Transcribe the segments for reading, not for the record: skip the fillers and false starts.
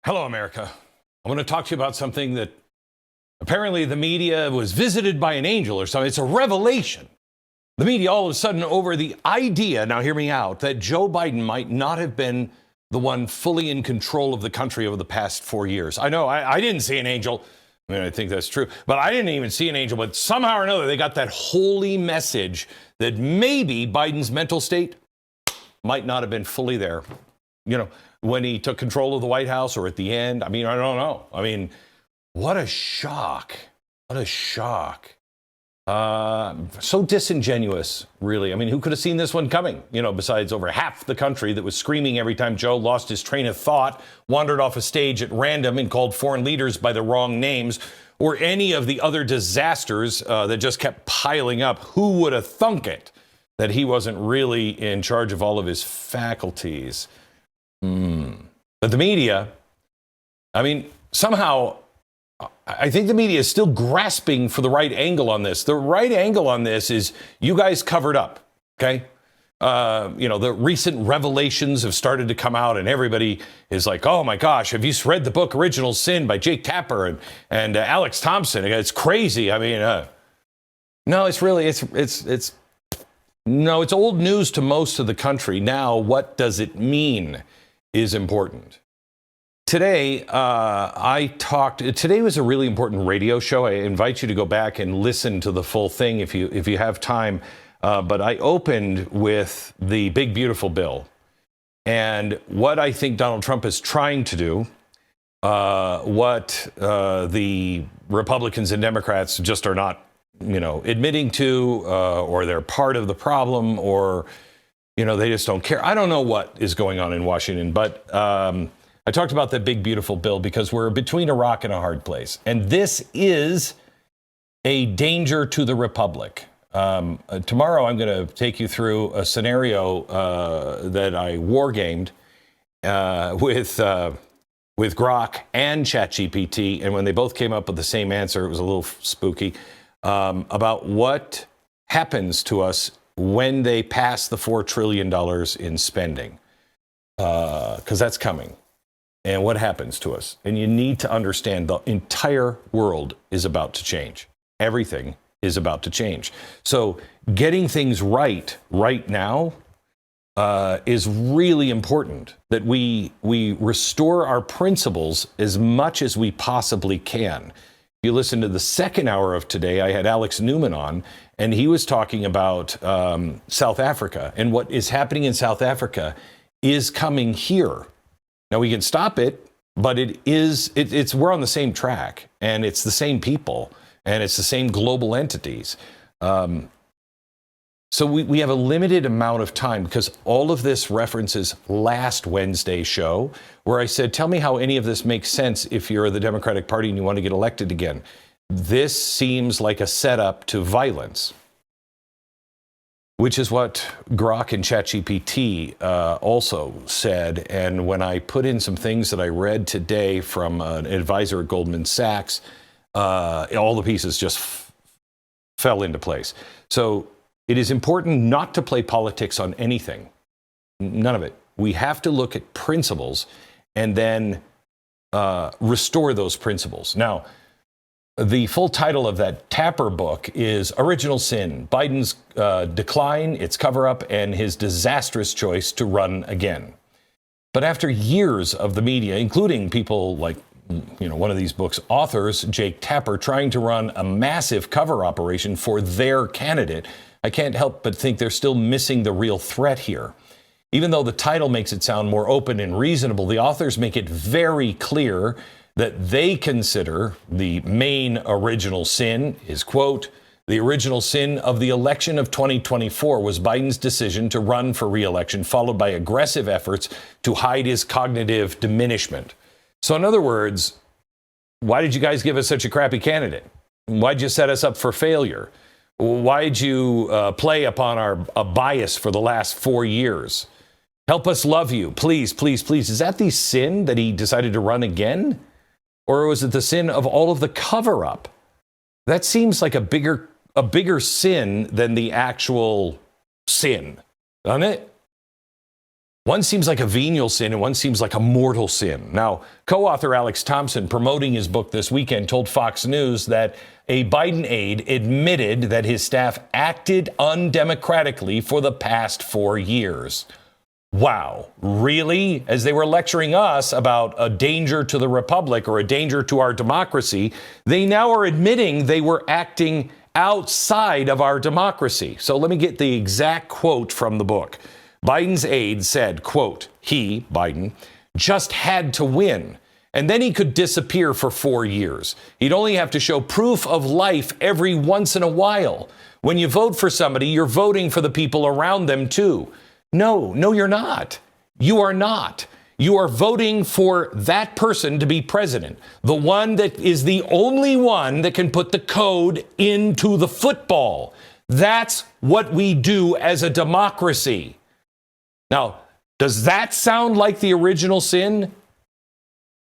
Hello, America. I want to talk to you about something that apparently the media was visited by an angel or something. It's a revelation. The media all of a sudden over the idea, now hear me out, that Joe Biden might not have been the one fully in control of the country over the past 4 years. I know I didn't see an angel. I mean, I think that's true. But I didn't even see an angel. But somehow or another, they got that holy message that maybe Biden's mental state might not have been fully there. You know, when he took control of the White House or at the end. I mean, I don't know. I mean, what a shock. What a shock. So disingenuous, really. I mean, who could have seen this one coming? You know, besides over half the country that was screaming every time Joe lost his train of thought, wandered off a stage at random and called foreign leaders by the wrong names, or any of the other disasters that just kept piling up. Who would have thunk it that he wasn't really in charge of all of his faculties? But the media, I mean, somehow, I think the media is still grasping for the right angle on this. The right angle on this is you guys covered up, okay? You know, the recent revelations have started to come out, and everybody is like, oh my gosh, have you read the book Original Sin by Jake Tapper and Alex Thompson? It's crazy. I mean, no, it's really, no, it's old news to most of the country. Now, what does it mean is important. Today, today was a really important radio show. I invite you to go back and listen to the full thing if you have time. But I opened with the big, beautiful bill and what I think Donald Trump is trying to do, what the Republicans and Democrats just are not, you know, admitting to, or they're part of the problem, or, you know, they just don't care. I don't know what is going on in Washington, but I talked about that big, beautiful bill because we're between a rock and a hard place. And this is a danger to the republic. Tomorrow, I'm going to take you through a scenario that I wargamed with Grok and ChatGPT. And when they both came up with the same answer, it was a little spooky, about what happens to us when they pass the $4 trillion in spending, because that's coming. And what happens to us? And you need to understand the entire world is about to change. Everything is about to change. So getting things right now is really important, that we restore our principles as much as we possibly can. If you listen to the second hour of today, I had Alex Newman on, and he was talking about South Africa, and what is happening in South Africa is coming here. Now, we can stop it, but we're on the same track, and it's the same people, and it's the same global entities. So we have a limited amount of time, because all of this references last Wednesday's show, where I said, tell me how any of this makes sense if you're the Democratic Party and you want to get elected again. This seems like a setup to violence, which is what Grok and ChatGPT also said. And when I put in some things that I read today from an advisor at Goldman Sachs, all the pieces just fell into place. So it is important not to play politics on anything. None of it. We have to look at principles and then restore those principles. Now, the full title of that Tapper book is Original Sin, Biden's Decline, its cover-up, and his disastrous choice to run again. But after years of the media, including people like, you know, one of these books' authors, Jake Tapper, trying to run a massive cover operation for their candidate, I can't help but think they're still missing the real threat here. Even though the title makes it sound more open and reasonable, the authors make it very clear that they consider the main original sin is, quote, the original sin of the election of 2024 was Biden's decision to run for re-election, followed by aggressive efforts to hide his cognitive diminishment. So in other words, why did you guys give us such a crappy candidate? Why'd you set us up for failure? Why'd you play upon a bias for the last 4 years? Help us love you, please, please, please. Is that the sin that he decided to run again? Or was it the sin of all of the cover-up? That seems like a bigger sin than the actual sin, doesn't it? One seems like a venial sin and one seems like a mortal sin. Now, co-author Alex Thompson, promoting his book this weekend, told Fox News that a Biden aide admitted that his staff acted undemocratically for the past 4 years. Wow, really? As they were lecturing us about a danger to the republic or a danger to our democracy, they now are admitting they were acting outside of our democracy. So let me get the exact quote from the book. Biden's aide said, quote, he, Biden, just had to win, and then he could disappear for 4 years. He'd only have to show proof of life every once in a while. When you vote for somebody, you're voting for the people around them, too. No, you're not. You are not. You are voting for that person to be president, the one that is the only one that can put the code into the football. That's what we do as a democracy. Now, does that sound like the original sin?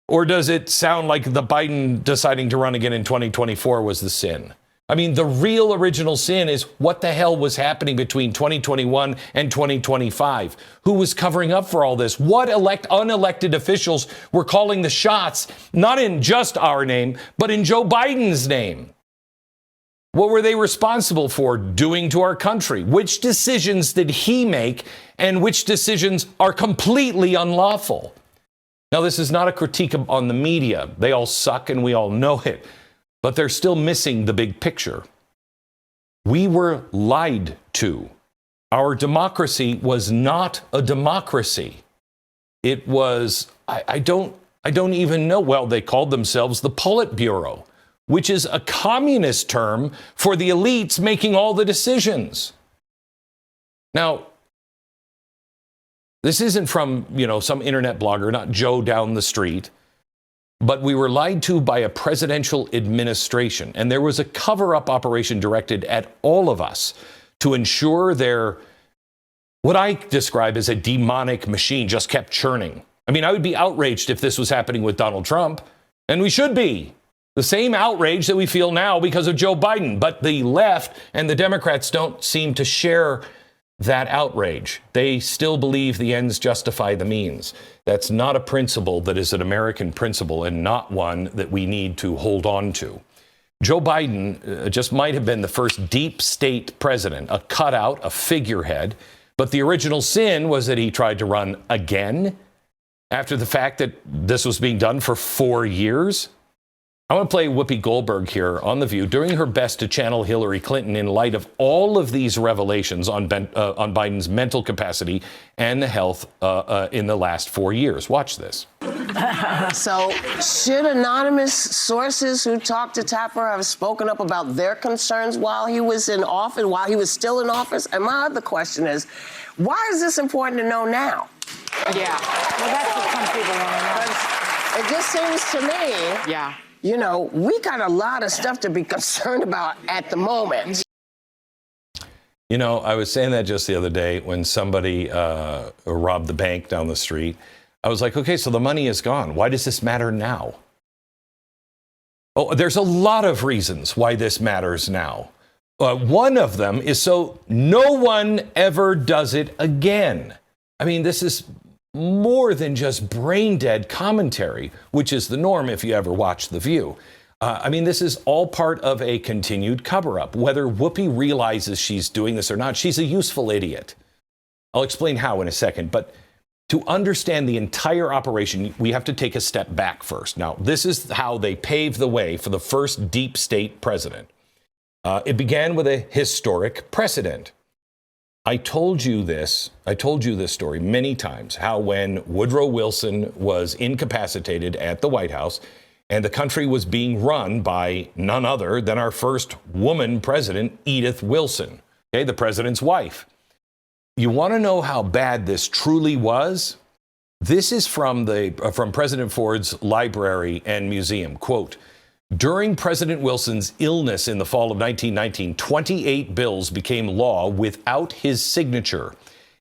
Or does it sound like the Biden deciding to run again in 2024 was the sin? I mean, the real original sin is what the hell was happening between 2021 and 2025? Who was covering up for all this? What unelected officials were calling the shots, not in just our name, but in Joe Biden's name? What were they responsible for doing to our country? Which decisions did he make, and which decisions are completely unlawful? Now, this is not a critique on the media. They all suck and we all know it. But they're still missing the big picture. We were lied to. Our democracy was not a democracy. It was, I don't even know. Well, they called themselves the Politburo, which is a communist term for the elites making all the decisions. Now, this isn't from, some internet blogger, not Joe down the street, but we were lied to by a presidential administration. And there was a cover-up operation directed at all of us to ensure what I describe as a demonic machine just kept churning. I mean, I would be outraged if this was happening with Donald Trump, and we should be. The same outrage that we feel now because of Joe Biden. But the left and the Democrats don't seem to share that outrage. They still believe the ends justify the means. That's not a principle that is an American principle and not one that we need to hold on to. Joe Biden just might have been the first deep state president, a cutout, a figurehead. But the original sin was that he tried to run again after the fact that this was being done for 4 years. I want to play Whoopi Goldberg here on The View doing her best to channel Hillary Clinton in light of all of these revelations on Biden's mental capacity and the health in the last 4 years. Watch this. So should anonymous sources who talked to Tapper have spoken up about their concerns while he was in office, while he was still in office? And my other question is, why is this important to know now? Yeah, well, that's what some people want to know. It just seems to me, yeah, we got a lot of stuff to be concerned about at the moment. I was saying that just the other day when somebody robbed the bank down the street. I was like, okay, so the money is gone. Why does this matter now? Oh, there's a lot of reasons why this matters now. One of them is so no one ever does it again. I mean, this is more than just brain dead commentary, which is the norm if you ever watch The View. This is all part of a continued cover-up. Whether Whoopi realizes she's doing this or not, she's a useful idiot. I'll explain how in a second, but to understand the entire operation, we have to take a step back first. Now, this is how they paved the way for the first deep state president. It began with a historic precedent. I told you this story many times, how when Woodrow Wilson was incapacitated at the White House and the country was being run by none other than our first woman president, Edith Wilson, the president's wife. You want to know how bad this truly was? This is from President Ford's library and museum. Quote, during President Wilson's illness in the fall of 1919, 28 bills became law without his signature.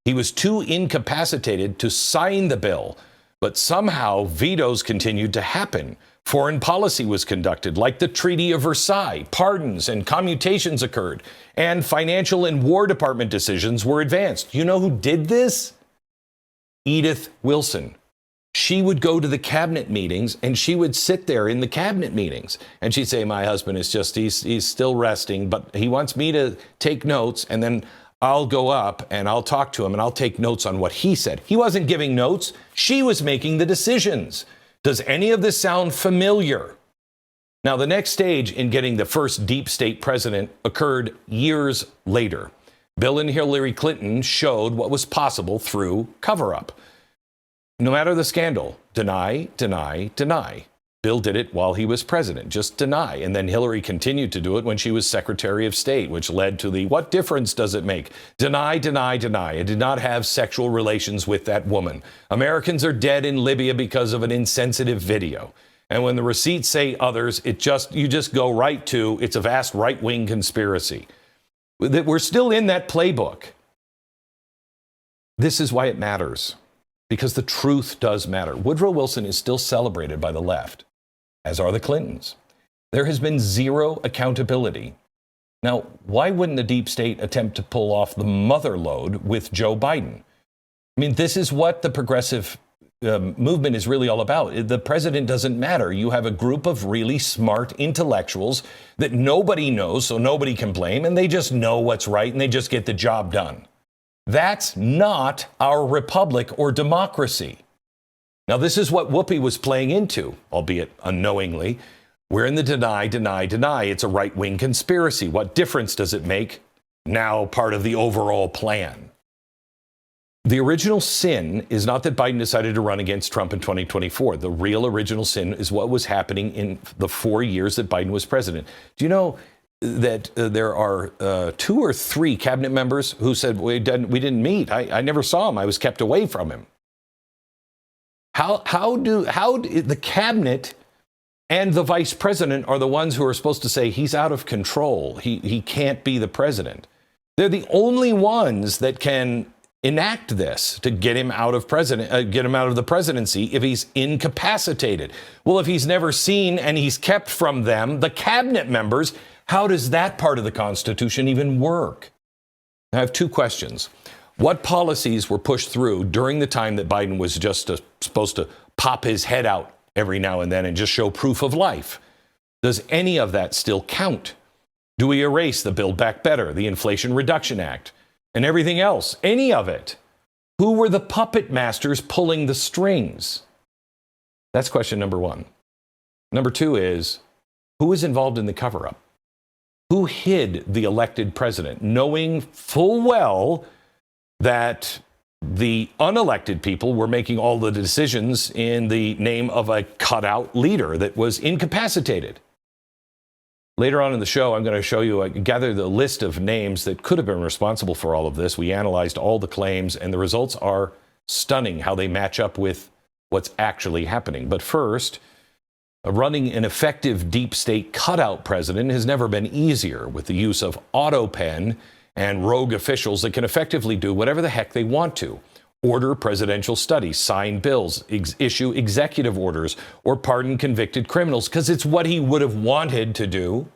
He was too incapacitated to sign the bill, but somehow vetoes continued to happen. Foreign policy was conducted, like the Treaty of Versailles. Pardons and commutations occurred, and financial and War Department decisions were advanced. You know who did this? Edith Wilson. She would go to the cabinet meetings and she would sit there in the cabinet meetings and she'd say, my husband is just, he's still resting, but he wants me to take notes, and then I'll go up and I'll talk to him and I'll take notes on what he said. He wasn't giving notes. She was making the decisions. Does any of this sound familiar? Now, the next stage in getting the first deep state president occurred years later. Bill and Hillary Clinton showed what was possible through cover-up. No matter the scandal, deny, deny, deny. Bill did it while he was president, just deny. And then Hillary continued to do it when she was Secretary of State, which led to the, what difference does it make? Deny, deny, deny. I did not have sexual relations with that woman. Americans are dead in Libya because of an insensitive video. And when the receipts say others, you just go right to, it's a vast right-wing conspiracy. We're still in that playbook. This is why it matters, because the truth does matter. Woodrow Wilson is still celebrated by the left, as are the Clintons. There has been zero accountability. Now, why wouldn't the deep state attempt to pull off the mother lode with Joe Biden? I mean, this is what the progressive movement is really all about. The president doesn't matter. You have a group of really smart intellectuals that nobody knows, so nobody can blame, and they just know what's right, and they just get the job done. That's not our republic or democracy. Now, this is what Whoopi was playing into, albeit unknowingly. We're in the deny, deny, deny. It's a right-wing conspiracy. What difference does it make? Now part of the overall plan. The original sin is not that Biden decided to run against Trump in 2024. The real original sin is what was happening in the 4 years that Biden was president. Do you know that there are 2 or 3 cabinet members who said, we didn't meet. I never saw him. I was kept away from him. How the cabinet and the vice president are the ones who are supposed to say he's out of control. He can't be the president. They're the only ones that can enact this to get him out of the presidency if he's incapacitated. Well, if he's never seen and he's kept from them, the cabinet members, how does that part of the Constitution even work? I have 2 questions. What policies were pushed through during the time that Biden was just supposed to pop his head out every now and then and just show proof of life? Does any of that still count? Do we erase the Build Back Better, the Inflation Reduction Act, and everything else? Any of it? Who were the puppet masters pulling the strings? That's question number 1. Number 2 is, who was involved in the cover-up? Who hid the elected president, knowing full well that the unelected people were making all the decisions in the name of a cutout leader that was incapacitated? Later on in the show, I'm going to show you, gather the list of names that could have been responsible for all of this. We analyzed all the claims, and the results are stunning how they match up with what's actually happening. But first, running an effective deep state cutout president has never been easier, with the use of Autopen and rogue officials that can effectively do whatever the heck they want to. Order presidential studies, sign bills, issue executive orders, or pardon convicted criminals, because it's what he would have wanted to do.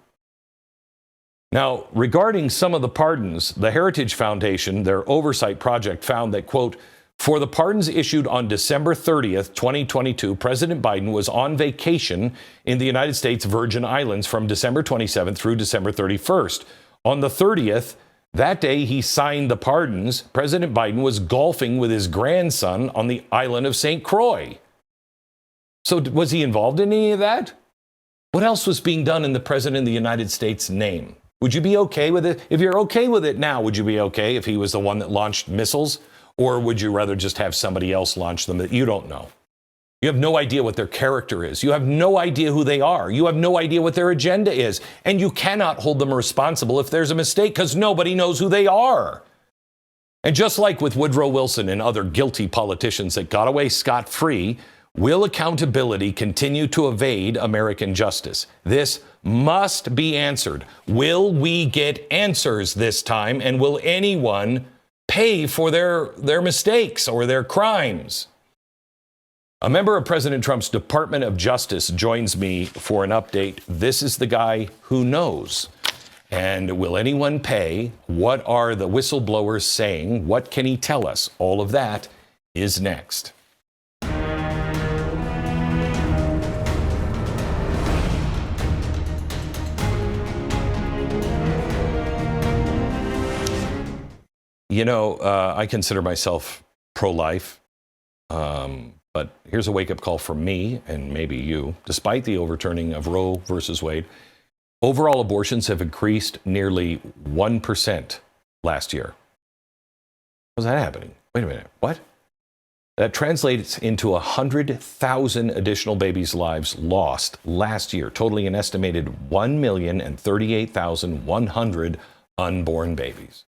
Now, regarding some of the pardons, the Heritage Foundation, their oversight project, found that, quote, for the pardons issued on December 30th, 2022, President Biden was on vacation in the United States Virgin Islands from December 27th through December 31st. On the 30th, that day he signed the pardons, President Biden was golfing with his grandson on the island of St. Croix. So was he involved in any of that? What else was being done in the President of the United States' name? Would you be okay with it? If you're okay with it now, would you be okay if he was the one that launched missiles? Or would you rather just have somebody else launch them that you don't know? You have no idea what their character is. You have no idea who they are. You have no idea what their agenda is. And you cannot hold them responsible if there's a mistake, because nobody knows who they are. And just like with Woodrow Wilson and other guilty politicians that got away scot-free, will accountability continue to evade American justice? This must be answered. Will we get answers this time? And will anyone pay for their mistakes or their crimes? A member of President Trump's Department of Justice joins me for an update. This is the guy who knows. And will anyone pay? What are the whistleblowers saying? What can he tell us? All of that is next. You know, I consider myself pro-life, but here's a wake-up call from me and maybe you. Despite the overturning of Roe versus Wade, overall abortions have increased nearly 1% last year. How's that happening? Wait a minute, what? That translates into 100,000 additional babies' lives lost last year, totaling an estimated 1,038,100 unborn babies.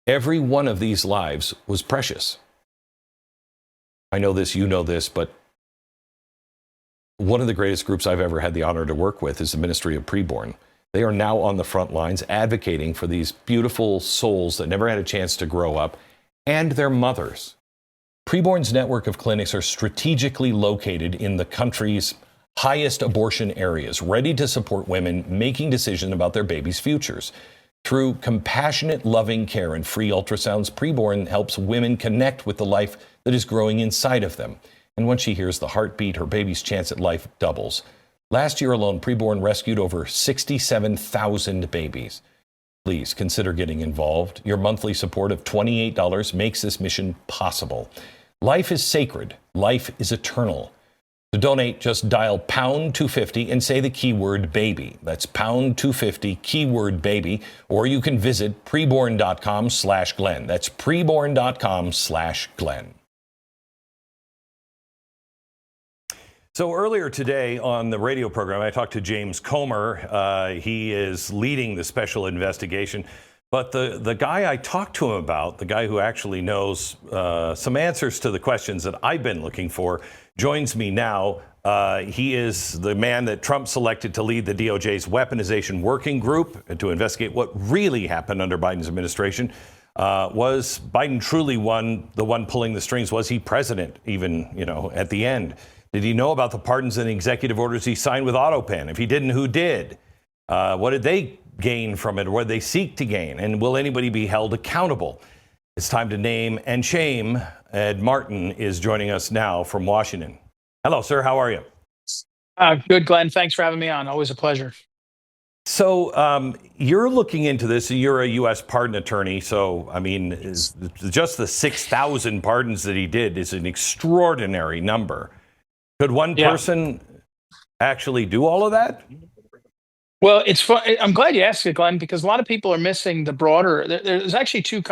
Every one of these lives was precious. I know this, you know this, but one of the greatest groups I've ever had the honor to work with is the Ministry of Preborn. They are now on the front lines advocating for these beautiful souls that never had a chance to grow up and their mothers. Preborn's network of clinics are strategically located in the country's highest abortion areas, ready to support women making decisions about their babies' futures. Through compassionate, loving care and free ultrasounds, Preborn helps women connect with the life that is growing inside of them. And when she hears the heartbeat, her baby's chance at life doubles. Last year alone, Preborn rescued over 67,000 babies. Please consider getting involved. Your monthly support of $28 makes this mission possible. Life is sacred. Life is eternal. To donate, just dial pound 250 and say the keyword baby. That's pound 250, keyword baby, or you can visit preborn.com/Glenn. That's preborn.com/Glenn. So earlier today on the radio program, I talked to James Comer. He is leading the special investigation. But the guy I talked to him about, the guy who actually knows some answers to the questions that I've been looking for, joins me now. He is the man that Trump selected to lead the DOJ's Weaponization Working Group to investigate what really happened under Biden's administration. Was Biden truly the one pulling the strings? Was he president even, at the end? Did he know about the pardons and executive orders he signed with Autopen? If he didn't, who did? What did they gain from it? What did they seek to gain? And will anybody be held accountable? It's time to name and shame. Ed Martin is joining us now from Washington. Hello, sir. How are you? Good, Glenn. Thanks for having me on. Always a pleasure. So you're looking into this. You're a U.S. pardon attorney. So, I mean, just the 6,000 pardons that he did is an extraordinary number. Could one person actually do all of that? Well, it's fun. I'm glad you asked it, Glenn, because a lot of people are missing the broader. There's actually two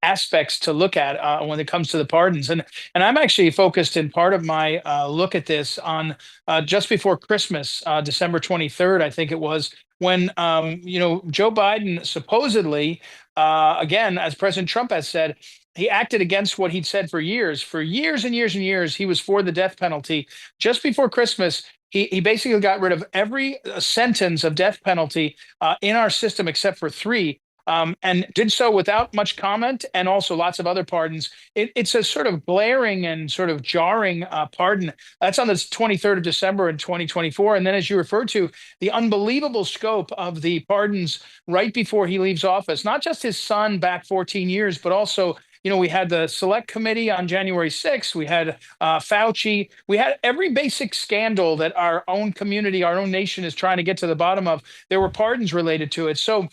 aspects to look at when it comes to the pardons, and I'm actually focused in part of my look at this on just before Christmas, December 23rd, I think it was, when Joe Biden supposedly, again, as President Trump has said, he acted against what he'd said for years and years and years. He was for the death penalty. Just before Christmas, he basically got rid of every sentence of death penalty in our system except for 3, and did so without much comment, and also lots of other pardons. It's a sort of glaring and sort of jarring pardon. That's on the 23rd of December in 2024. And then, as you referred to, the unbelievable scope of the pardons right before he leaves office, not just his son back 14 years, but also we had the select committee on January 6th. We had Fauci. We had every basic scandal that our own community, our own nation is trying to get to the bottom of. There were pardons related to it. So,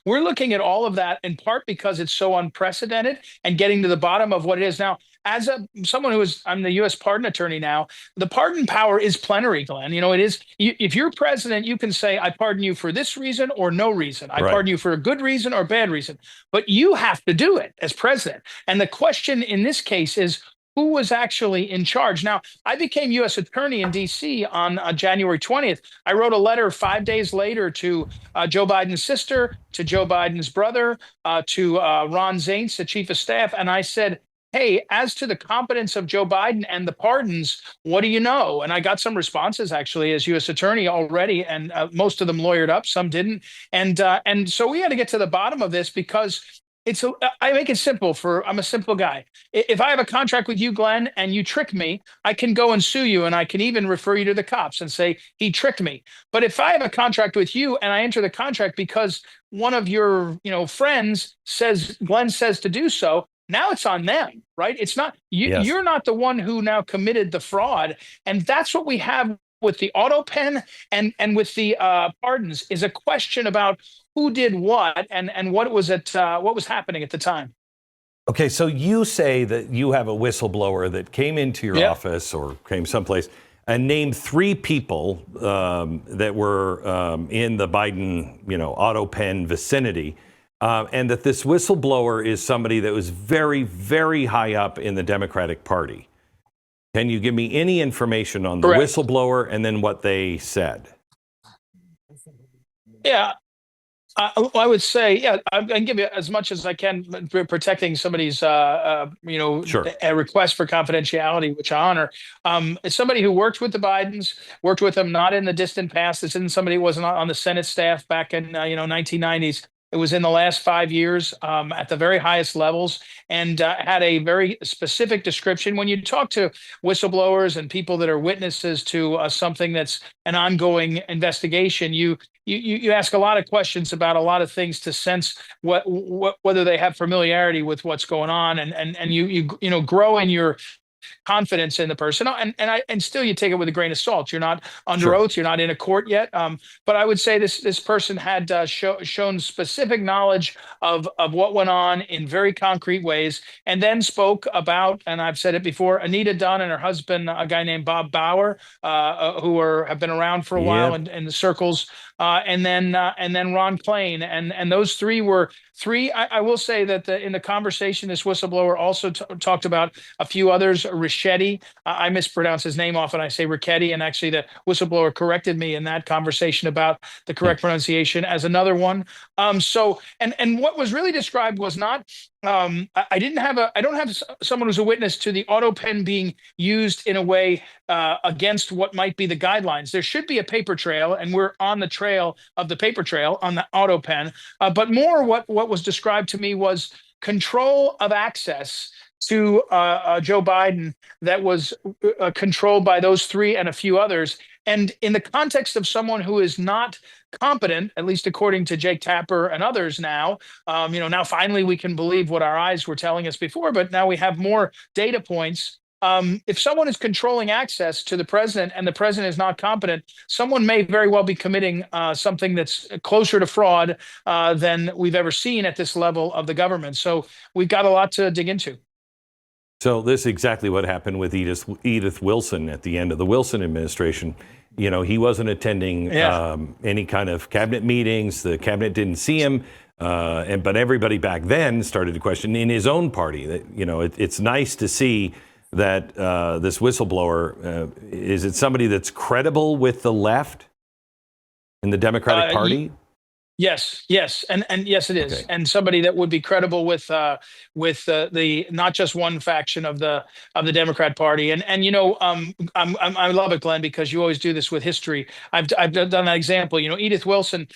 we're looking at all of that in part because it's so unprecedented and getting to the bottom of what it is. Now, as someone I'm the U.S. pardon attorney now, the pardon power is plenary, Glenn. It is, if you're president, you can say, I pardon you for this reason or no reason. I pardon you for a good reason or bad reason. But you have to do it as president. And the question in this case is, who was actually in charge? Now, I became U.S. attorney in D.C. on January 20th. I wrote a letter 5 days later to Joe Biden's sister, to Joe Biden's brother, to Ron Zaints, the chief of staff. And I said, hey, as to the competence of Joe Biden and the pardons, what do you know? And I got some responses, actually, as U.S. attorney already, and most of them lawyered up, some didn't. And so we had to get to the bottom of this because I make it simple. I'm a simple guy. If I have a contract with you, Glenn, and you trick me, I can go and sue you, and I can even refer you to the cops and say he tricked me. But if I have a contract with you and I enter the contract because one of your friends says, Glenn says to do so, Now it's on them, right? It's not you. Yes. You're not the one who now committed the fraud, and that's what we have with the Autopen and with the pardons, is a question about who did what and what was what was happening at the time. Okay, so you say that you have a whistleblower that came into your Yep. office or came someplace and named 3 people that were in the Biden, Autopen vicinity, and that this whistleblower is somebody that was very, very high up in the Democratic Party. Can you give me any information on the Correct. whistleblower and then what they said? Yeah. I would say, yeah, I can give you as much as I can, protecting somebody's, Sure. a request for confidentiality, which I honor. It's somebody who worked with the Bidens, worked with them not in the distant past. This isn't somebody who was not on the Senate staff back in 1990s. It was in the last 5 years at the very highest levels, and had a very specific description. When you talk to whistleblowers and people that are witnesses to something that's an ongoing investigation, you ask a lot of questions about a lot of things to sense whether they have familiarity with what's going on, and you grow in your confidence in the person, and still you take it with a grain of salt. You're not under Sure. oath. You're not in a court yet. But I would say this person had shown specific knowledge of what went on in very concrete ways, and then spoke about, and I've said it before, Anita Dunn and her husband, a guy named Bob Bauer, who have been around for a while in the circles, and then Ron Klain, and those 3 were 3. I will say that in the conversation, this whistleblower also talked about a few others. Richetti, I mispronounce his name often. I say Richetti, and actually the whistleblower corrected me in that conversation about the correct pronunciation as another one. So what was really described was not. I don't have someone who's a witness to the Autopen being used in a way against what might be the guidelines. There should be a paper trail, and we're on the trail of the paper trail on the Autopen. But more, what was described to me was control of access to Joe Biden that was controlled by those 3 and a few others. And in the context of someone who is not competent, at least according to Jake Tapper and others now, now finally we can believe what our eyes were telling us before, but now we have more data points. If someone is controlling access to the president and the president is not competent, someone may very well be committing something that's closer to fraud than we've ever seen at this level of the government. So we've got a lot to dig into. So this is exactly what happened with Edith Wilson at the end of the Wilson administration. He wasn't attending any kind of cabinet meetings. The cabinet didn't see him. But everybody back then started to question in his own party that, it's nice to see that this whistleblower, is it somebody that's credible with the left in the Democratic Party? Yes, and yes, it is, Okay. and somebody that would be credible with the not just one faction of the Democrat Party, and I love it, Glenn, because you always do this with history. I've done that example. Edith Wilson.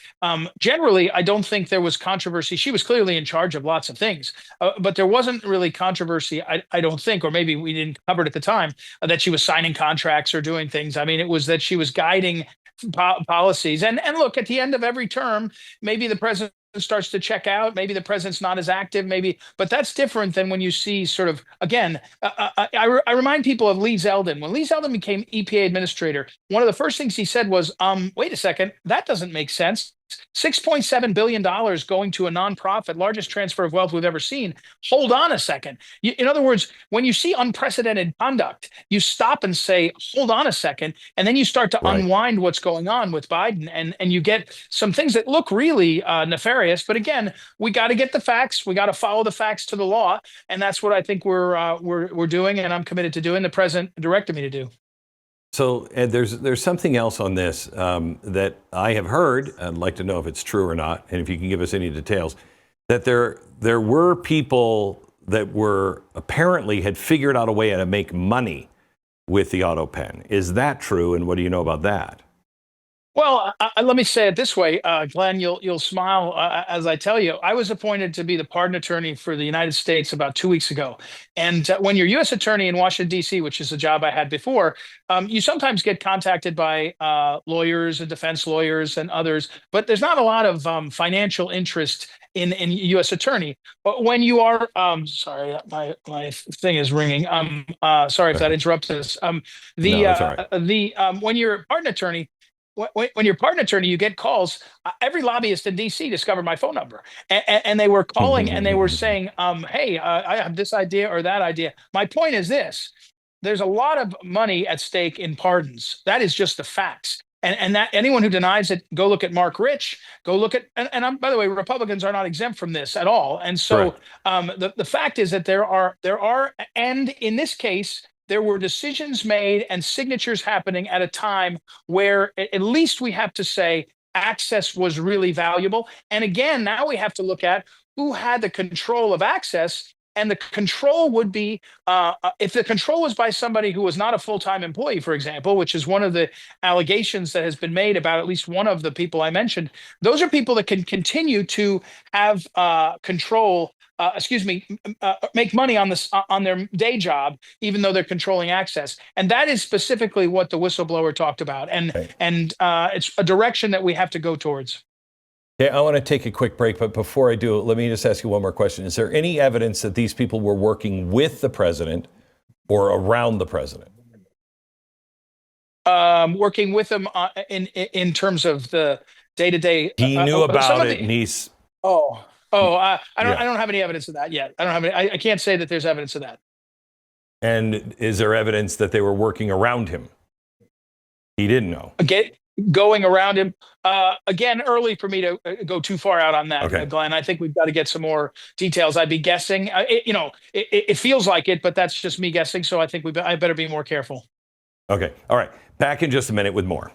Generally, I don't think there was controversy. She was clearly in charge of lots of things, but there wasn't really controversy. I don't think, or maybe we didn't cover it at the time, that she was signing contracts or doing things. I mean, it was that she was guiding policies. And look, at the end of every term, maybe the president starts to check out. Maybe the president's not as active, but that's different than when you see sort of, again, I remind people of Lee Zeldin. When Lee Zeldin became EPA administrator, one of the first things he said was, wait a second, that doesn't make sense. $6.7 billion going to a nonprofit, largest transfer of wealth we've ever seen. Hold on a second. In other words, when you see unprecedented conduct, you stop and say, hold on a second. And then you start to unwind what's going on with Biden. And you get some things that look really nefarious. But again, we got to get the facts. We got to follow the facts to the law. And that's what I think we're doing. And I'm committed to doing. The president directed me to do. So, Ed, there's something else on this that I have heard. I'd like to know if it's true or not, and if you can give us any details. That there were people that were apparently had figured out a way to make money with the Autopen. Is that true? And what do you know about that? Well, let me say it this way, Glenn. You'll smile as I tell you. I was appointed to be the pardon attorney for the United States about 2 weeks ago. And when you're U.S. attorney in Washington, D.C., which is a job I had before, you sometimes get contacted by lawyers and defense lawyers and others. But there's not a lot of financial interest in U.S. attorney. But when you are, sorry, my thing is ringing. Sorry if that interrupted us. No, it's all right. When you're a pardon attorney, when you're a pardon attorney, you get calls. Every lobbyist in D.C. discovered my phone number, and they were calling and they were saying, "Hey, I have this idea or that idea." My point is this: there's a lot of money at stake in pardons. That is just the facts. And that anyone who denies it, go look at Mark Rich, go look at, and by the way, Republicans are not exempt from this at all. And so the fact is that there are, and in this case, there were decisions made and signatures happening at a time where at least we have to say access was really valuable. And again, now we have to look at who had the control of access. And the control would be, if the control was by somebody who was not a full-time employee, for example, which is one of the allegations that has been made about at least one of the people I mentioned, those are people that can continue to have control, make money on this on their day job, even though they're controlling access. And that is specifically what the whistleblower talked about. And it's a direction that we have to go towards. Okay, I want to take a quick break, but before I do, let me just ask you one more question. Is there any evidence that these people were working with the president or around the president? Working with him in terms of the day-to-day. He knew about it, and he's. I don't have any evidence of that yet. I don't have any. I can't say that there's evidence of that. And is there evidence that they were working around him? He didn't know. Okay. Going around him. Again, early for me to go too far out on that, Glenn. I think we've got to get some more details. I'd be guessing. It feels like it, but that's just me guessing. So I think I better be more careful. Okay. All right. Back in just a minute with more.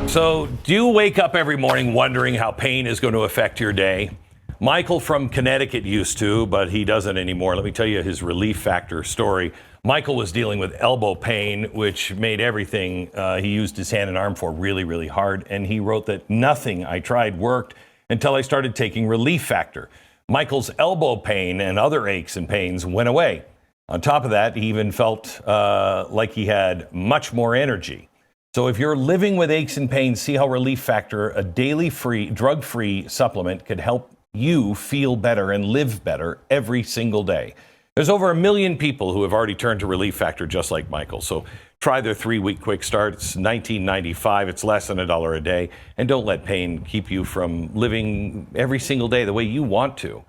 So, do you wake up every morning wondering how pain is going to affect your day? Michael from Connecticut used to, but he doesn't anymore. Let me tell you his relief factor story. Michael was dealing with elbow pain, which made everything he used his hand and arm for really, really hard. And he wrote that nothing I tried worked until I started taking relief factor. Michael's elbow pain and other aches and pains went away. On top of that, he even felt like he had much more energy. So if you're living with aches and pains, see how Relief Factor, a daily free, drug-free supplement, could help you feel better and live better every single day. There's over 1 million people who have already turned to Relief Factor just like Michael. So try their 3-week quick start. It's $19.95. It's less than $1 a day. And don't let pain keep you from living every single day the way you want to.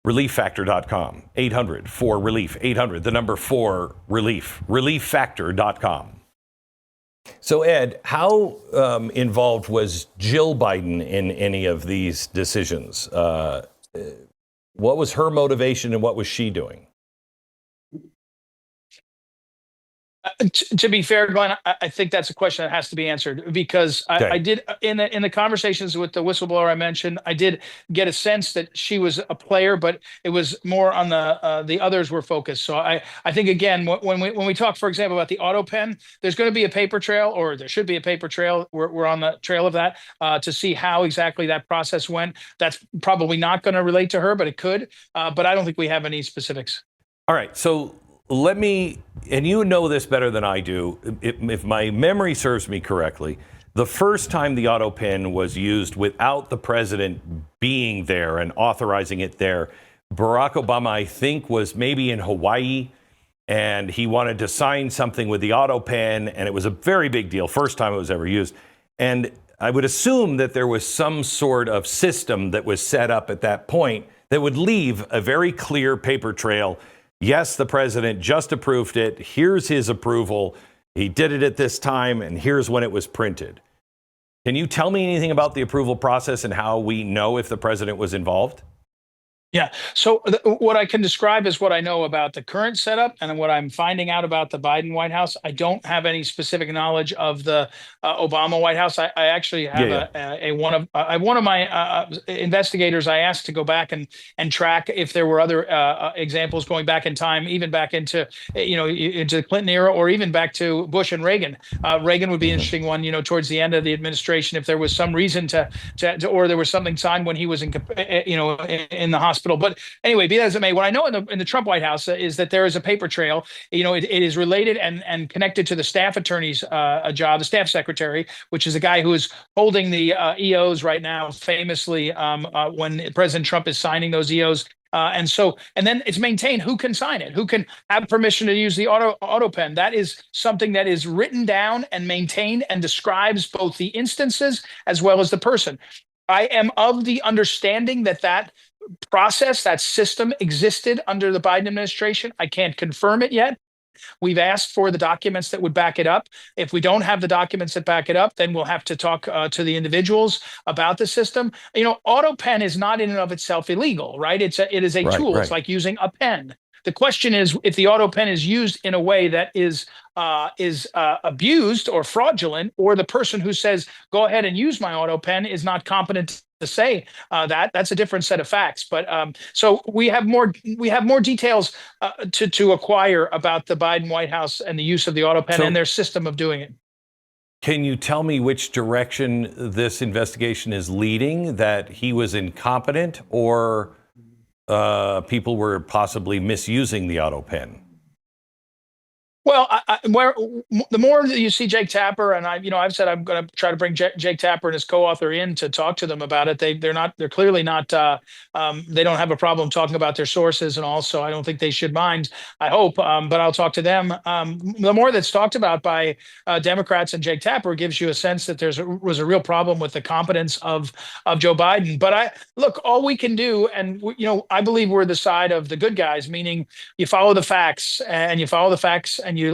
ReliefFactor.com. 800-4-RELIEF. 800, the number 4-RELIEF. ReliefFactor.com. So, Ed, how involved was Jill Biden in any of these decisions? What was her motivation and what was she doing? To be fair, Glenn, I think that's a question that has to be answered because I did in the conversations with the whistleblower I mentioned, I did get a sense that she was a player, but it was more on the others were focused. So I think again when we talk, for example, about the Autopen, there's going to be a paper trail, or there should be a paper trail. We're on the trail of that to see how exactly that process went. That's probably not going to relate to her, but it could. But I don't think we have any specifics. All right, so. Let me, and you know this better than I do, if my memory serves me correctly, the first time the Autopen was used without the president being there and authorizing it there, Barack Obama, I think, was maybe in Hawaii, and he wanted to sign something with the Autopen, and it was a very big deal, first time it was ever used. And I would assume that there was some sort of system that was set up at that point that would leave a very clear paper trail. Yes, the president just approved it. Here's his approval. He did it at this time, and here's when it was printed. Can you tell me anything about the approval process and how we know if the president was involved? Yeah. So what I can describe is what I know about the current setup and what I'm finding out about the Biden White House. I don't have any specific knowledge of the Obama White House. I actually have one of my investigators I asked to go back and track if there were other examples going back in time, even back into the Clinton era, or even back to Bush and Reagan. Reagan would be an interesting one. Towards the end of the administration, if there was some reason to or there was something signed when he was in the hospital hospital. But anyway, be that as it may, what I know in the Trump White House is that there is a paper trail. It is related and connected to the staff attorney's job, the staff secretary, which is a guy who is holding the EOs right now, famously when President Trump is signing those EOs. And then it's maintained who can sign it, who can have permission to use the Autopen. That is something that is written down and maintained and describes both the instances as well as the person. I am of the understanding that process, that system existed under the Biden administration. I can't confirm it yet. We've asked for the documents that would back it up. If we don't have the documents that back it up, then we'll have to talk to the individuals about the system. Autopen is not in and of itself illegal, right? It is a tool. Right. It's like using a pen. The question is, if the Autopen is used in a way that is abused or fraudulent, or the person who says, go ahead and use my Autopen is not competent to say that's a different set of facts. But so we have more details to acquire about the Biden White House and the use of the Autopen and their system of doing it. Can you tell me which direction this investigation is leading? That he was incompetent, or people were possibly misusing the Autopen? Well, the more that you see Jake Tapper, and I've said I'm going to try to bring Jake Tapper and his co-author in to talk to them about it. They're clearly not. They don't have a problem talking about their sources, and also I don't think they should mind. I hope, but I'll talk to them. The more that's talked about by Democrats and Jake Tapper gives you a sense that was a real problem with the competence of Joe Biden. But look, all we can do, and I believe we're the side of the good guys, meaning you follow the facts, and you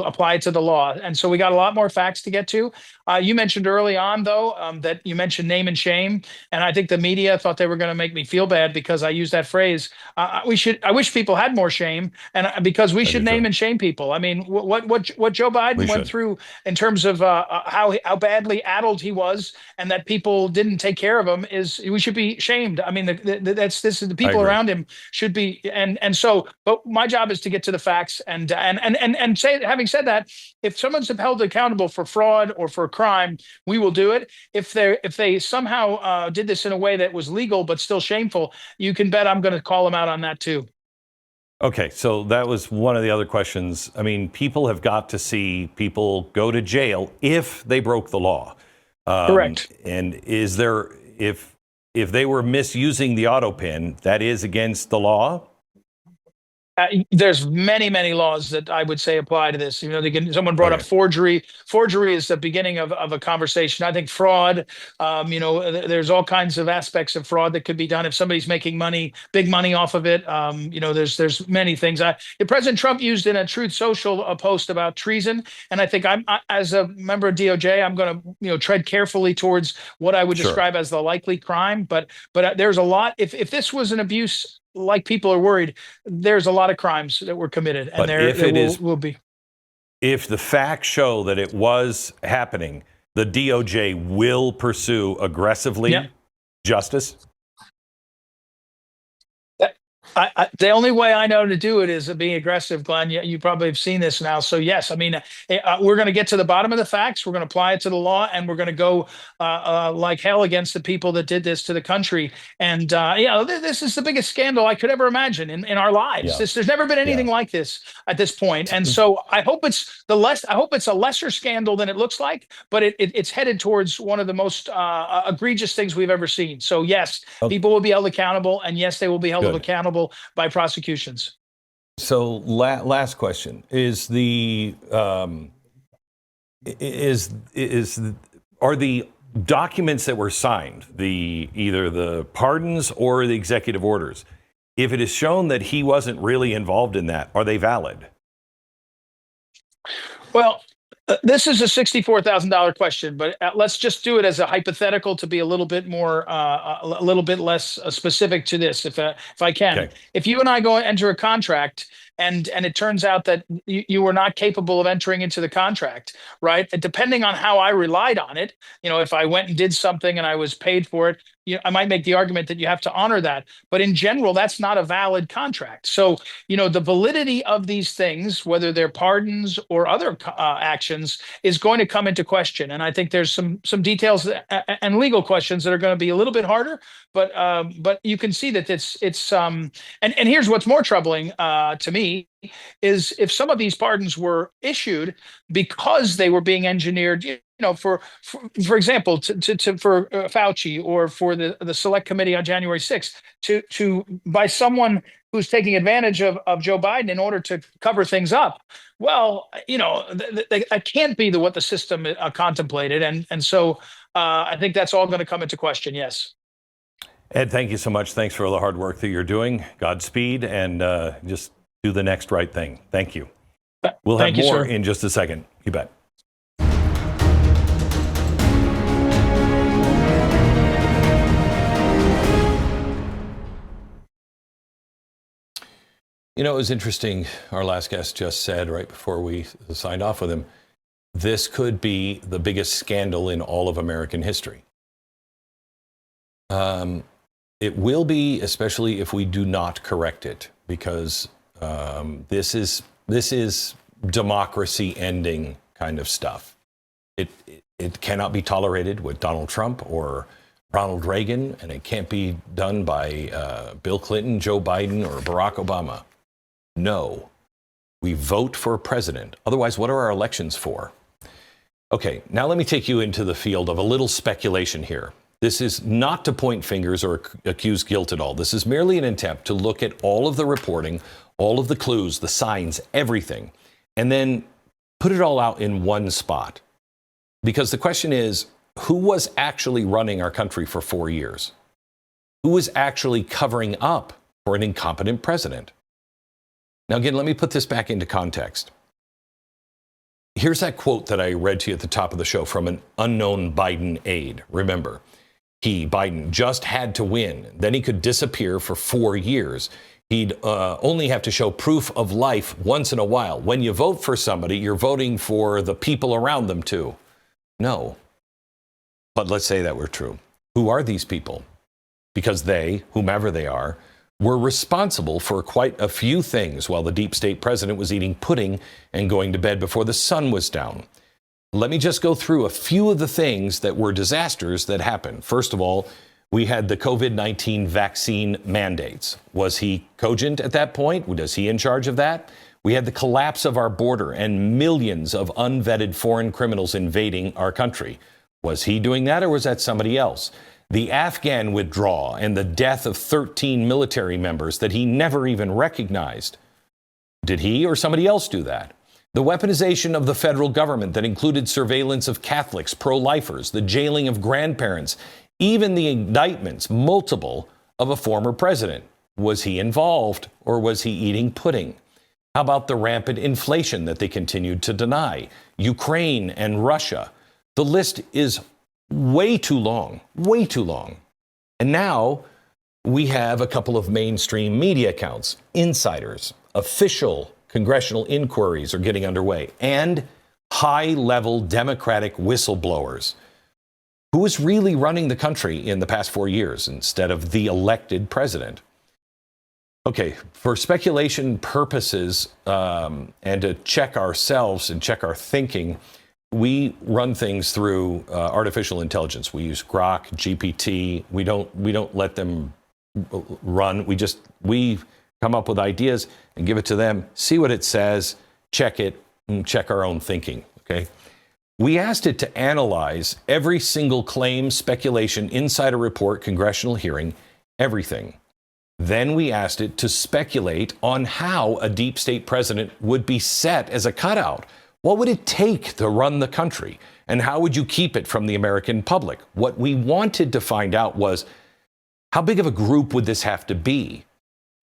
apply it to the law. And so we got a lot more facts to get to. You mentioned early on, though, that you mentioned name and shame. And I think the media thought they were going to make me feel bad because I used that phrase. I wish people had more shame, and because we should name and shame people. I mean, what Joe Biden went through in terms of how badly addled he was, and that people didn't take care of him, we should be shamed. I mean, the people around him should be. And so, but my job is to get to the facts and say, having said that, if someone's held accountable for fraud or for crime, we will do it. If they somehow did this in a way that was legal but still shameful, you can bet I'm going to call them out on that too. Okay, so that was one of the other questions. I mean, people have got to see people go to jail if they broke the law. Correct. And is there, if they were misusing the Autopen, that is against the law? There's many laws that I would say apply to this. Someone brought up forgery. Forgery is the beginning of a conversation. I think fraud, there's all kinds of aspects of fraud that could be done if somebody's making big money off of it. There's many things. President Trump used in a Truth Social a post about treason, and I think as a member of DOJ, I'm going to tread carefully towards what I would describe as the likely crime. But there's a lot. If this was an abuse, like people are worried, there's a lot of crimes that were committed, and will be. If the facts show that it was happening, the DOJ will pursue aggressively justice? The only way I know to do it is being aggressive, Glenn. You probably have seen this now. So yes, I mean, we're going to get to the bottom of the facts. We're going to apply it to the law, and we're going to go like hell against the people that did this to the country. And this is the biggest scandal I could ever imagine in our lives. Yeah. There's never been anything like this at this point. And so I hope it's a lesser scandal than it looks like, but it's headed towards one of the most egregious things we've ever seen. So yes, people will be held accountable, and yes, they will be held accountable by prosecutions. So last question is are the documents that were signed, either the pardons or the executive orders, if it is shown that he wasn't really involved in that, are they valid? Well, this is a $64,000 question, but let's just do it as a hypothetical to be a little bit more, a little bit less specific to this, if I can. Okay. If you and I go enter a contract and it turns out that you were not capable of entering into the contract, right? And depending on how I relied on it, if I went and did something and I was paid for it, I might make the argument that you have to honor that. But in general, that's not a valid contract. So, the validity of these things, whether they're pardons or other actions, is going to come into question. And I think there's some details and legal questions that are going to be a little bit harder. But you can see that and here's what's more troubling to me is if some of these pardons were issued because they were being engineered, for example, for Fauci or for the Select Committee on January 6th to by someone who's taking advantage of Joe Biden in order to cover things up. Well, that can't be what the system contemplated, and so I think that's all going to come into question. Yes. Ed, thank you so much. Thanks for all the hard work that you're doing. Godspeed, and just do the next right thing. Thank you. We'll have more in just a second. You bet. It was interesting. Our last guest just said right before we signed off with him, this could be the biggest scandal in all of American history. It will be, especially if we do not correct it, because this is democracy ending kind of stuff. It cannot be tolerated with Donald Trump or Ronald Reagan, and it can't be done by Bill Clinton, Joe Biden, or Barack Obama. No, we vote for a president. Otherwise, what are our elections for? Okay, now let me take you into the field of a little speculation here. This is not to point fingers or accuse guilt at all. This is merely an attempt to look at all of the reporting, all of the clues, the signs, everything, and then put it all out in one spot. Because the question is, who was actually running our country for 4 years? Who was actually covering up for an incompetent president? Now, again, let me put this back into context. Here's that quote that I read to you at the top of the show from an unknown Biden aide. Remember, Biden, just had to win. Then he could disappear for 4 years. He'd only have to show proof of life once in a while. When you vote for somebody, you're voting for the people around them too. No. But let's say that were true. Who are these people? Because they, whomever they are, were responsible for quite a few things while the deep state president was eating pudding and going to bed before the sun was down. Let me just go through a few of the things that were disasters that happened. First of all, we had the COVID-19 vaccine mandates. Was he cogent at that point? Was he in charge of that? We had the collapse of our border and millions of unvetted foreign criminals invading our country. Was he doing that, or was that somebody else? The Afghan withdrawal and the death of 13 military members that he never even recognized. Did he or somebody else do that? The weaponization of the federal government that included surveillance of Catholics, pro-lifers, the jailing of grandparents, even the indictments, multiple, of a former president. Was he involved, or was he eating pudding? How about the rampant inflation that they continued to deny? Ukraine and Russia. The list is way too long, way too long. And now we have a couple of mainstream media accounts, insiders, official congressional inquiries are getting underway, and high-level Democratic whistleblowers. Who is really running the country in the past 4 years instead of the elected president? Okay, for speculation purposes and to check ourselves and check our thinking, we run things through artificial intelligence. We use Grok, GPT. We don't let them run. We come up with ideas and give it to them, see what it says, check it, and check our own thinking. Okay. We asked it to analyze every single claim, speculation, insider report, congressional hearing, everything. Then we asked it to speculate on how a deep state president would be set as a cutout. What would it take to run the country? And how would you keep it from the American public? What we wanted to find out was, how big of a group would this have to be?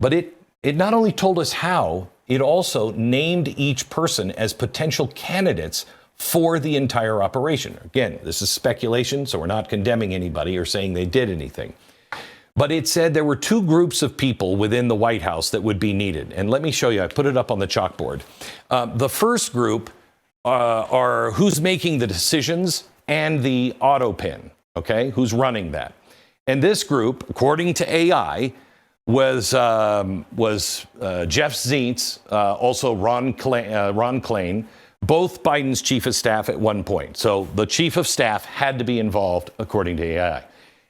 But it not only told us how, it also named each person as potential candidates for the entire operation. Again, this is speculation, so we're not condemning anybody or saying they did anything. But it said there were two groups of people within the White House that would be needed. And let me show you. I put it up on the chalkboard. The first group are who's making the decisions and the Autopen, okay? Who's running that. And this group, according to AI, was Jeff Zients, also Ron Klain, both Biden's chief of staff at one point. So the chief of staff had to be involved, according to AI.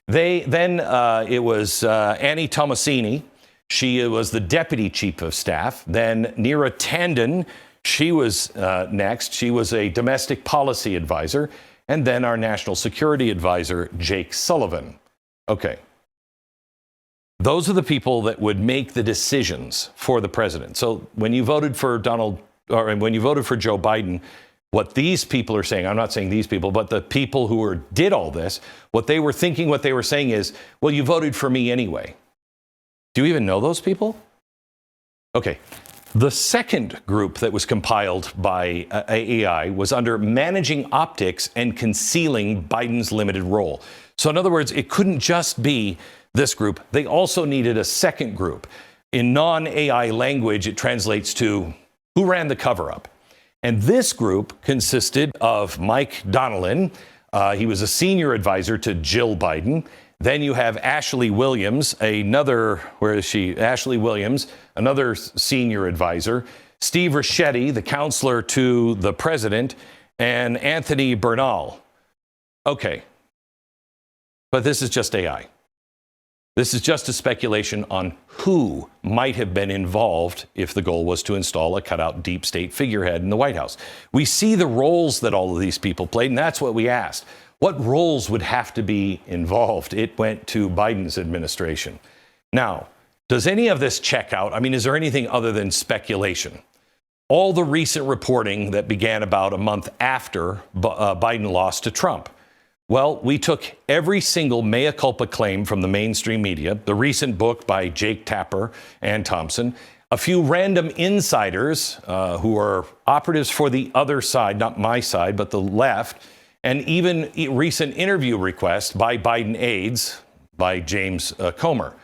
It was Annie Tomasini. She was the deputy chief of staff. Then Anita Dunn, she was next. She was a domestic policy advisor. And then our national security advisor, Jake Sullivan. Okay. Those are the people that would make the decisions for the president. So when you voted for when you voted for Joe Biden, what these people are saying, I'm not saying these people, but the people who did all this, what they were thinking, what they were saying is, well, you voted for me anyway. Do you even know those people? Okay. The second group that was compiled by AI was under managing optics and concealing Biden's limited role. So in other words, it couldn't just be this group. They also needed a second group. In non-AI language, it translates to who ran the cover-up. And this group consisted of Mike Donilon. He was a senior advisor to Jill Biden. Then you have Ashley Williams, Ashley Williams, another senior advisor. Steve Ricchetti, the counselor to the president, and Anthony Bernal. Okay. But this is just AI. This is just a speculation on who might have been involved if the goal was to install a cutout deep state figurehead in the White House. We see the roles that all of these people played, and that's what we asked. What roles would have to be involved? It went to Biden's administration. Now, does any of this check out? I mean, is there anything other than speculation? All the recent reporting that began about a month after Biden lost to Trump. Well, we took every single mea culpa claim from the mainstream media, the recent book by Jake Tapper and Thompson, a few random insiders who are operatives for the other side, not my side, but the left, and even recent interview requests by Biden aides, by James Comer.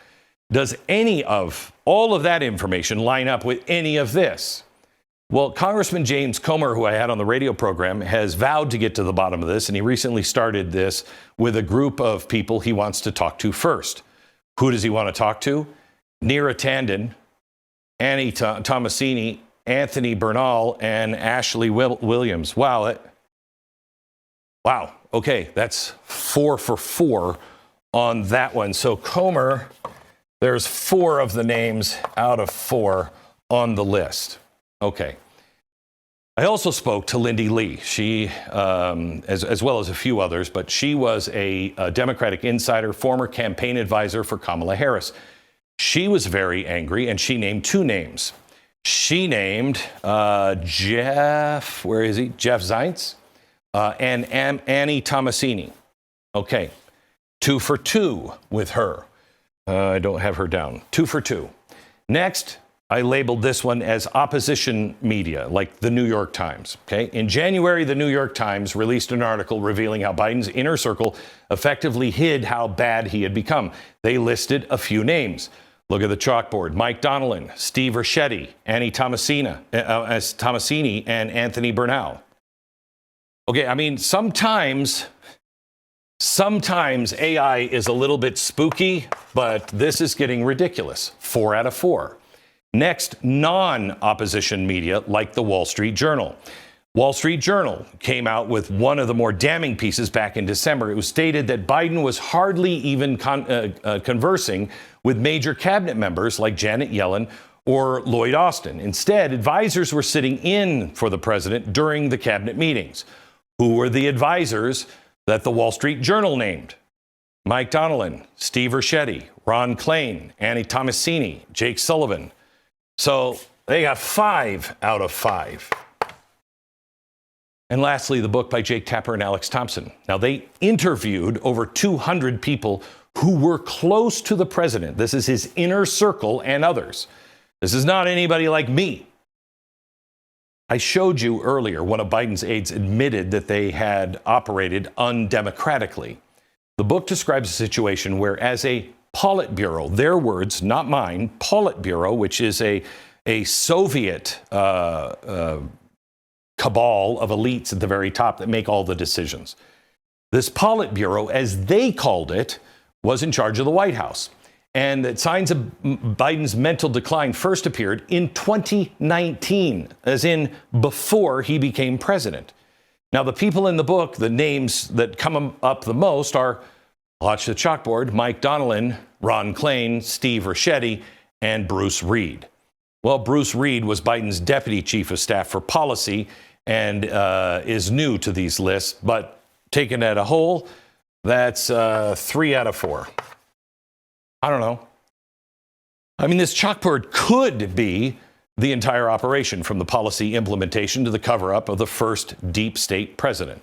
Does any of all of that information line up with any of this? Well, Congressman James Comer, who I had on the radio program, has vowed to get to the bottom of this, and he recently started this with a group of people he wants to talk to first. Who does he want to talk to? Anita Dunn, Annie Tomasini, Anthony Bernal, and Ashley Williams. Wow. Wow. Okay, that's 4 for 4 on that one. So Comer, there's 4 of the names out of 4 on the list. Okay. I also spoke to Lindy Lee. She, as well as a few others, but she was a Democratic insider, former campaign advisor for Kamala Harris. She was very angry, and she named 2 names. She named Jeff Zients, and Annie Tomasini. Okay. 2 for 2 with her. I don't have her down. 2 for 2. Next, I labeled this one as opposition media, like the New York Times. Okay. In January, the New York Times released an article revealing how Biden's inner circle effectively hid how bad he had become. They listed a few names. Look at the chalkboard. Mike Donilon, Steve Ricchetti, Annie Tomasini, and Anthony Bernal. Okay. I mean, sometimes AI is a little bit spooky, but this is getting ridiculous. 4 out of 4. Next, non-opposition media like the Wall Street Journal. Wall Street Journal came out with one of the more damning pieces back in December. It was stated that Biden was hardly even conversing with major cabinet members like Janet Yellen or Lloyd Austin. Instead, advisors were sitting in for the president during the cabinet meetings. Who were the advisors that the Wall Street Journal named? Mike Donilon, Steve Ricchetti, Ron Klain, Annie Tomasini, Jake Sullivan. So they got 5 out of 5. And lastly, the book by Jake Tapper and Alex Thompson. Now, they interviewed over 200 people who were close to the president. This is his inner circle and others. This is not anybody like me. I showed you earlier one of Biden's aides admitted that they had operated undemocratically. The book describes a situation where, as a Politburo, their words, not mine, Politburo, which is a Soviet cabal of elites at the very top that make all the decisions. This Politburo, as they called it, was in charge of the White House. And that signs of Biden's mental decline first appeared in 2019, as in before he became president. Now, the people in the book, the names that come up the most are, watch the chalkboard, Mike Donilon, Ron Klain, Steve Ricchetti, and Bruce Reed. Well, Bruce Reed was Biden's deputy chief of staff for policy and is new to these lists, but taken at a whole, that's 3 out of 4. I don't know. I mean, this chalkboard could be the entire operation, from the policy implementation to the cover-up of the first deep state president.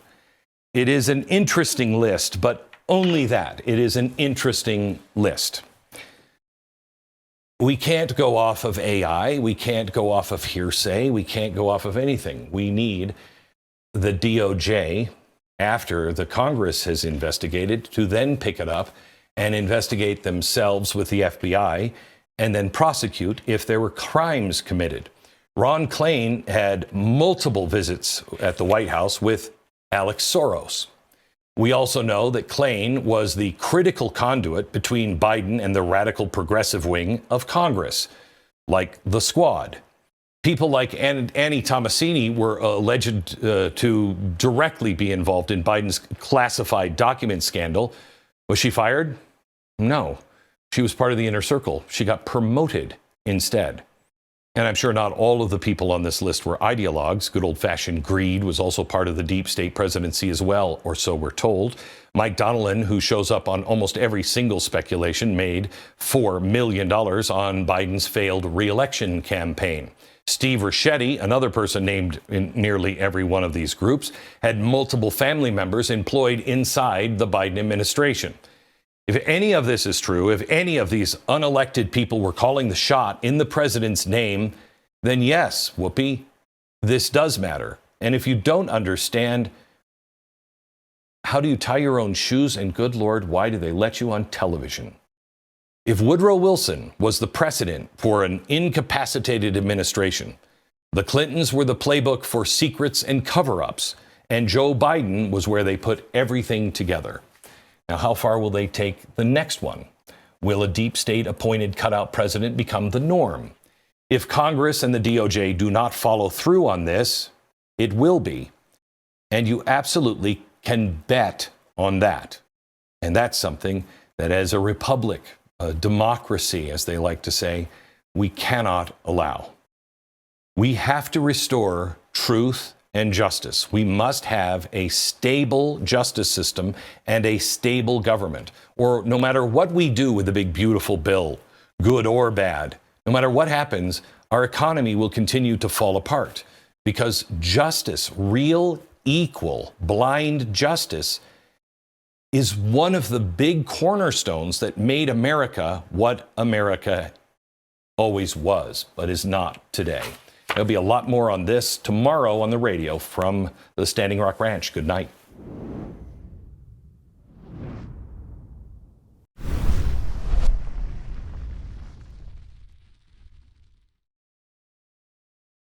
It is an interesting list, but only that. It is an interesting list. We can't go off of AI. We can't go off of hearsay. We can't go off of anything. We need the DOJ, after the Congress has investigated, to then pick it up and investigate themselves with the FBI and then prosecute if there were crimes committed. Ron Klain had multiple visits at the White House with Alex Soros. We also know that Klain was the critical conduit between Biden and the radical progressive wing of Congress, like the Squad. People like Annie Tomasini were alleged to directly be involved in Biden's classified document scandal. Was she fired? No. She was part of the inner circle. She got promoted instead. And I'm sure not all of the people on this list were ideologues. Good old-fashioned greed was also part of the deep state presidency as well, or so we're told. Mike Donilon, who shows up on almost every single speculation, made $4 million on Biden's failed re-election campaign. Steve Ricchetti, another person named in nearly every one of these groups, had multiple family members employed inside the Biden administration. If any of this is true, if any of these unelected people were calling the shot in the president's name, then yes, whoopee, this does matter. And if you don't understand, how do you tie your own shoes? And good Lord, why do they let you on television? If Woodrow Wilson was the precedent for an incapacitated administration, the Clintons were the playbook for secrets and cover-ups, and Joe Biden was where they put everything together. Now, how far will they take the next one? Will a deep state appointed cutout president become the norm? If Congress and the DOJ do not follow through on this, it will be. And you absolutely can bet on that. And that's something that, as a republic, a democracy, as they like to say, we cannot allow. We have to restore truth and justice. We must have a stable justice system and a stable government. Or no matter what we do with the big, beautiful bill, good or bad, no matter what happens, our economy will continue to fall apart. Because justice, real, equal, blind justice, is one of the big cornerstones that made America what America always was, but is not today. There'll be a lot more on this tomorrow on the radio from the Standing Rock Ranch. Good night.